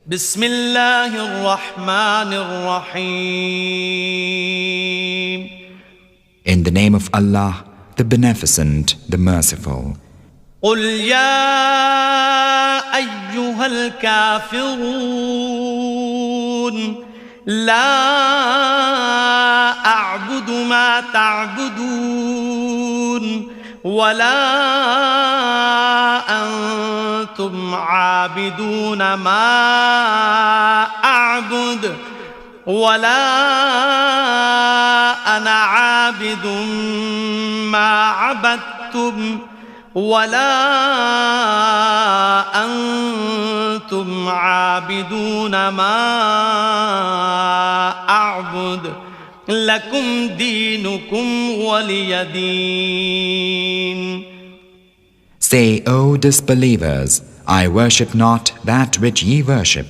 بسم الله الرحمن الرحيم. In the name of Allah, the Beneficent, the Merciful. قل يا أيها الكافرون لا أعبد ما تعبدون ولا أنتم عابدون ما أعبد ولا أنا عابد ما عبدتم ولا أنتم عابدون ما أعبد لكم دينكم ولي دين. Say, O disbelievers, I worship not that which ye worship,